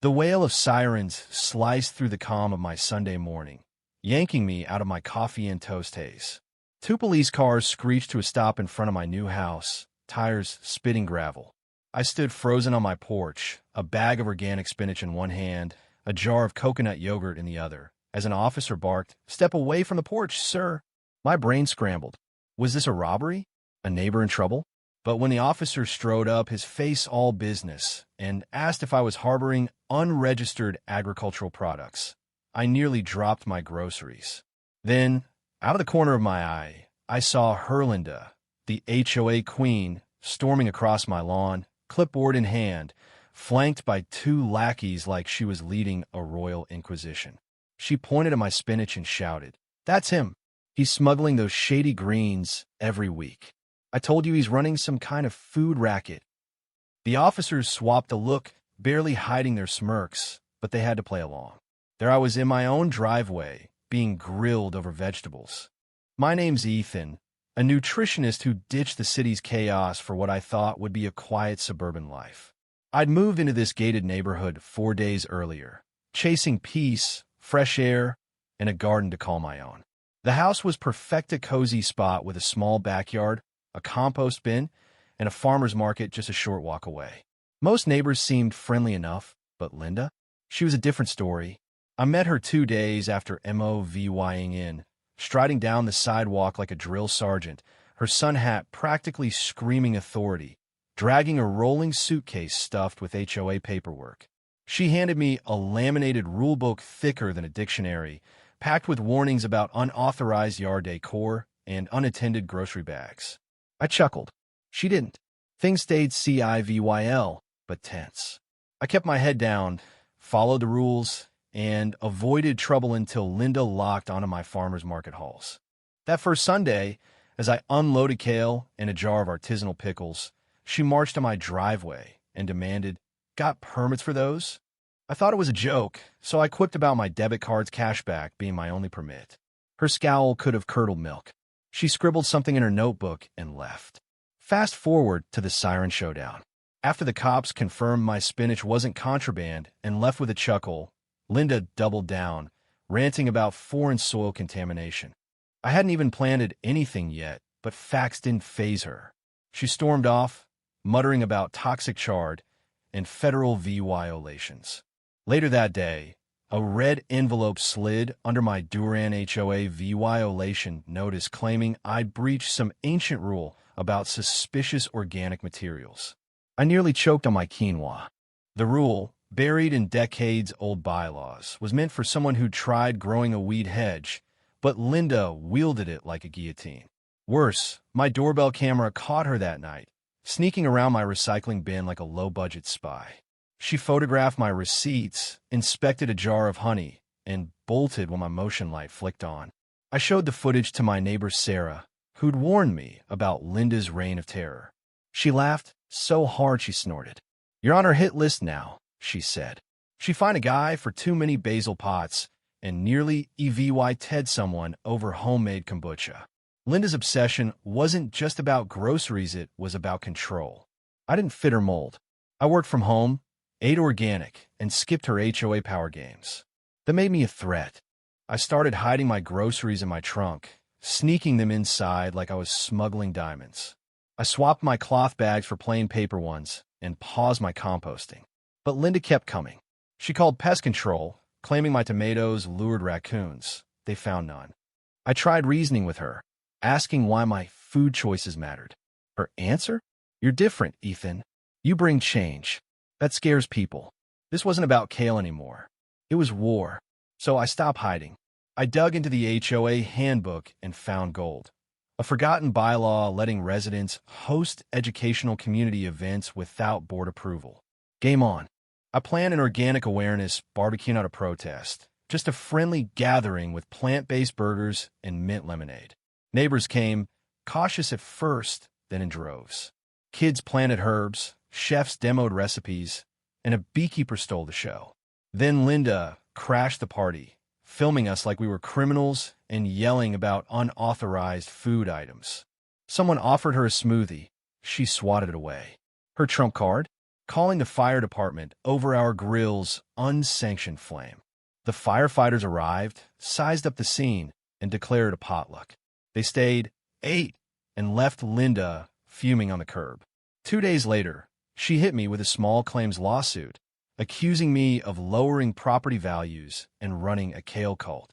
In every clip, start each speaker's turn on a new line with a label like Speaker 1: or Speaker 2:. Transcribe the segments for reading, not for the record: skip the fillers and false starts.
Speaker 1: The wail of sirens sliced through the calm of my Sunday morning, yanking me out of my coffee and toast haze. Two police cars screeched to a stop in front of my new house, tires spitting gravel. I stood frozen on my porch, a bag of organic spinach in one hand, a jar of coconut yogurt in the other, as an officer barked, "Step away from the porch, sir." My brain scrambled. Was this a robbery? A neighbor in trouble? But when the officer strode up, his face all business, and asked if I was harboring unregistered agricultural products, I nearly dropped my groceries. Then, out of the corner of my eye, I saw Herlinda, the HOA queen, storming across my lawn, clipboard in hand, flanked by two lackeys like she was leading a royal inquisition. She pointed at my spinach and shouted, "That's him. He's smuggling those shady greens every week. I told you he's running some kind of food racket." The officers swapped a look, barely hiding their smirks, but they had to play along. There I was in my own driveway, being grilled over vegetables. My name's Ethan, a nutritionist who ditched the city's chaos for what I thought would be a quiet suburban life. I'd moved into this gated neighborhood 4 days earlier, chasing peace, fresh air, and a garden to call my own. The house was a cozy spot with a small backyard, a compost bin, and a farmer's market just a short walk away. Most neighbors seemed friendly enough, but Linda? She was a different story. I met her 2 days after moving in, striding down the sidewalk like a drill sergeant, her sun hat practically screaming authority, dragging a rolling suitcase stuffed with HOA paperwork. She handed me a laminated rulebook thicker than a dictionary, packed with warnings about unauthorized yard decor and unattended grocery bags. I chuckled. She didn't. Things stayed civil, but tense. I kept my head down, followed the rules, and avoided trouble until Linda locked onto my farmer's market hauls. That first Sunday, as I unloaded kale and a jar of artisanal pickles, she marched to my driveway and demanded, "Got permits for those?" I thought it was a joke, so I quipped about my debit card's cashback being my only permit. Her scowl could have curdled milk. She scribbled something in her notebook and left. Fast forward to the siren showdown. After the cops confirmed my spinach wasn't contraband and left with a chuckle, Linda doubled down, ranting about foreign soil contamination. I hadn't even planted anything yet, but facts didn't faze her. She stormed off, muttering about toxic chard and federal violations. Later that day, a red envelope slid under my Duran HOA violation notice claiming I'd breached some ancient rule about suspicious organic materials. I nearly choked on my quinoa. The rule, buried in decades-old bylaws, was meant for someone who tried growing a weed hedge, but Linda wielded it like a guillotine. Worse, my doorbell camera caught her that night, sneaking around my recycling bin like a low-budget spy. She photographed my receipts, inspected a jar of honey, and bolted when my motion light flicked on. I showed the footage to my neighbor Sarah, who'd warned me about Linda's reign of terror. She laughed so hard she snorted. "You're on her hit list now," she said. She fined a guy for too many basil pots and nearly EVY-TED someone over homemade kombucha. Linda's obsession wasn't just about groceries, it was about control. I didn't fit her mold. I worked from home, ate organic, and skipped her HOA power games. That made me a threat. I started hiding my groceries in my trunk, sneaking them inside like I was smuggling diamonds. I swapped my cloth bags for plain paper ones and paused my composting. But Linda kept coming. She called pest control, claiming my tomatoes lured raccoons. They found none. I tried reasoning with her, asking why my food choices mattered. Her answer? "You're different, Ethan. You bring change. That scares people." This wasn't about kale anymore. It was war. So I stopped hiding. I dug into the HOA handbook and found gold. A forgotten bylaw letting residents host educational community events without board approval. Game on. I planned an organic awareness barbecue, not a protest. Just a friendly gathering with plant-based burgers and mint lemonade. Neighbors came, cautious at first, then in droves. Kids planted herbs, chefs demoed recipes, and a beekeeper stole the show. Then Linda crashed the party, filming us like we were criminals and yelling about unauthorized food items. Someone offered her a smoothie. She swatted it away. Her trump card? calling the fire department over our grill's unsanctioned flame. The firefighters arrived, sized up the scene, and declared a potluck. They stayed, ate, and left Linda fuming on the curb. 2 days later, she hit me with a small claims lawsuit, accusing me of lowering property values and running a kale cult.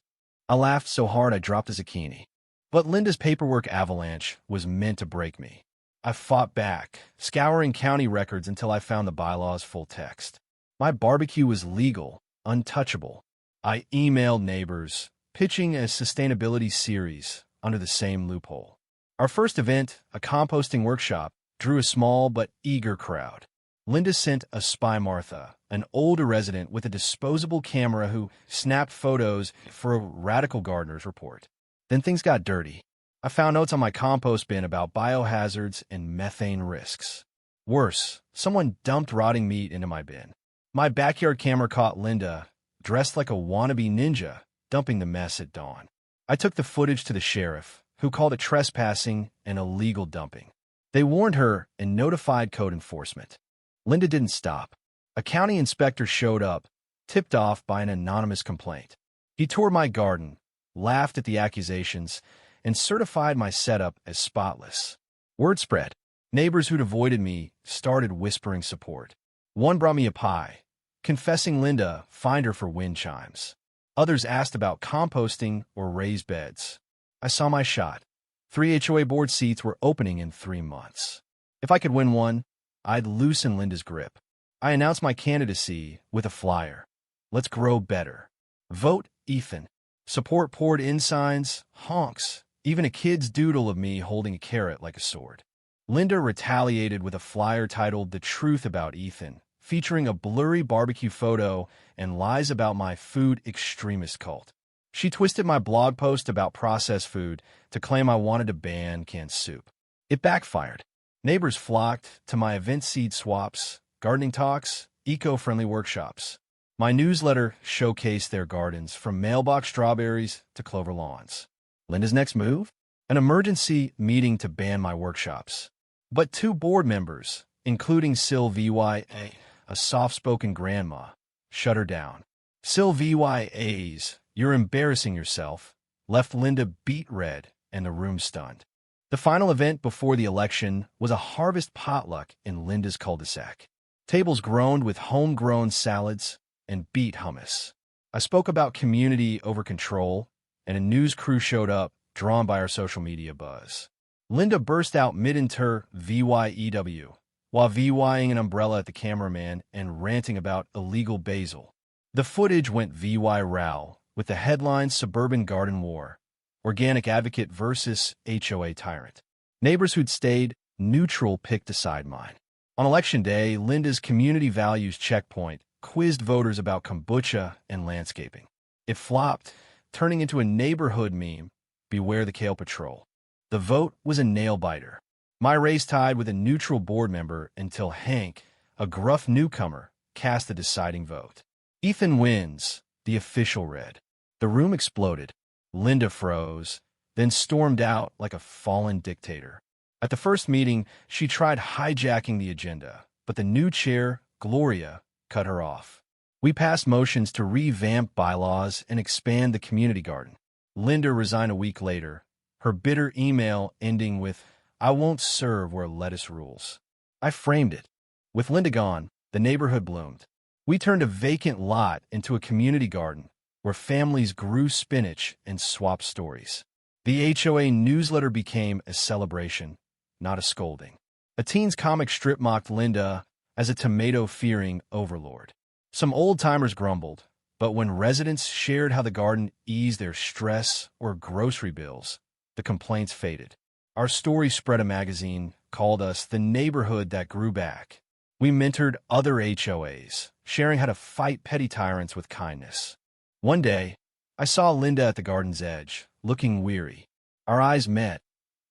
Speaker 1: I laughed so hard I dropped a zucchini. But Linda's paperwork avalanche was meant to break me. I fought back, scouring county records until I found the bylaw's full text. My barbecue was legal, untouchable. I emailed neighbors, pitching a sustainability series under the same loophole. Our first event, a composting workshop, drew a small but eager crowd. Linda sent a spy Martha, an older resident with a disposable camera who snapped photos for a radical gardener's report. Then things got dirty. I found notes on my compost bin about biohazards and methane risks. Worse, someone dumped rotting meat into my bin. My backyard camera caught Linda, dressed like a wannabe ninja, dumping the mess at dawn. I took the footage to the sheriff, who called it trespassing and illegal dumping. They warned her and notified code enforcement. Linda didn't stop. A county inspector showed up, tipped off by an anonymous complaint. He toured my garden, laughed at the accusations, and certified my setup as spotless. Word spread. Neighbors who'd avoided me started whispering support. One brought me a pie, confessing Linda fined her for wind chimes. Others asked about composting or raised beds. I saw my shot. 3 HOA board seats were opening in 3 months. If I could win one, I'd loosen Linda's grip. I announced my candidacy with a flyer. Let's grow better. Vote Ethan. Support poured-in signs, honks, even a kid's doodle of me holding a carrot like a sword. Linda retaliated with a flyer titled The Truth About Ethan, featuring a blurry barbecue photo and lies about my food extremist cult. She twisted my blog post about processed food to claim I wanted to ban canned soup. It backfired. Neighbors flocked to my event seed swaps, gardening talks, eco-friendly workshops. My newsletter showcased their gardens, from mailbox strawberries to clover lawns. Linda's next move? An emergency meeting to ban my workshops. But 2 board members, including Sil VYA, a soft-spoken grandma, shut her down. Sil VYA's "You're embarrassing yourself" left Linda beet red and the room stunned. The final event before the election was a harvest potluck in Linda's cul-de-sac. Tables groaned with homegrown salads and beet hummus. I spoke about community over control, and a news crew showed up, drawn by our social media buzz. Linda burst out mid-inter VYEW, while VYing an umbrella at the cameraman and ranting about illegal basil. The footage went VY-RAL, with the headline Suburban Garden War, Organic Advocate versus HOA Tyrant. Neighbors who'd stayed neutral picked a side mine. On Election Day, Linda's Community Values Checkpoint quizzed voters about kombucha and landscaping. It flopped, turning into a neighborhood meme, Beware the Kale Patrol. The vote was a nail-biter. My race tied with a neutral board member until Hank, a gruff newcomer, cast the deciding vote. Ethan wins, the official read. The room exploded. Linda froze, then stormed out like a fallen dictator. At the first meeting, she tried hijacking the agenda, but the new chair, Gloria, cut her off. We passed motions to revamp bylaws and expand the community garden. Linda resigned a week later, her bitter email ending with, "I won't serve where lettuce rules." I framed it. With Linda gone, the neighborhood bloomed. We turned a vacant lot into a community garden where families grew spinach and swapped stories. The HOA newsletter became a celebration, not a scolding. A teen's comic strip mocked Linda as a tomato-fearing overlord. Some old-timers grumbled, but when residents shared how the garden eased their stress or grocery bills, the complaints faded. Our story spread. A magazine called us the neighborhood that grew back. We mentored other HOAs, sharing how to fight petty tyrants with kindness. One day, I saw Linda at the garden's edge, looking weary. Our eyes met.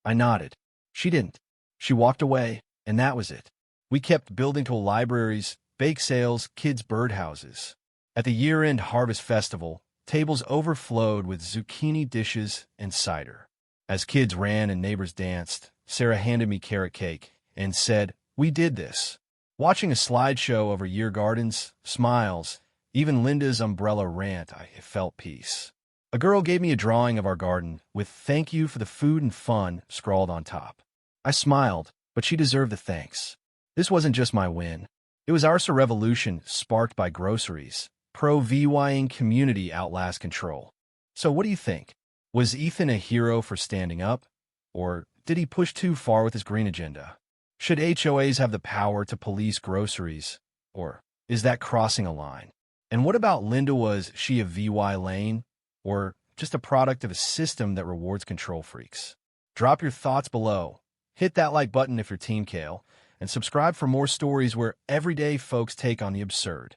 Speaker 1: I nodded. She didn't. She walked away, and that was it. We kept building to libraries, bake sales, kids' birdhouses. At the year-end harvest festival, tables overflowed with zucchini dishes and cider. As kids ran and neighbors danced, Sarah handed me carrot cake and said, "We did this." Watching a slideshow over year gardens, smiles, even Linda's umbrella rant, I felt peace. A girl gave me a drawing of our garden with "Thank you for the food and fun" scrawled on top. I smiled, but she deserved the thanks. This wasn't just my win. It was our revolution sparked by groceries. Pro-VYing community outlast control. So what do you think? Was Ethan a hero for standing up? Or did he push too far with his green agenda? Should HOAs have the power to police groceries? Or is that crossing a line? And what about Linda? Was she a VY lane? Or just a product of a system that rewards control freaks? Drop your thoughts below. Hit that like button if you're Team Kale, and subscribe for more stories where everyday folks take on the absurd.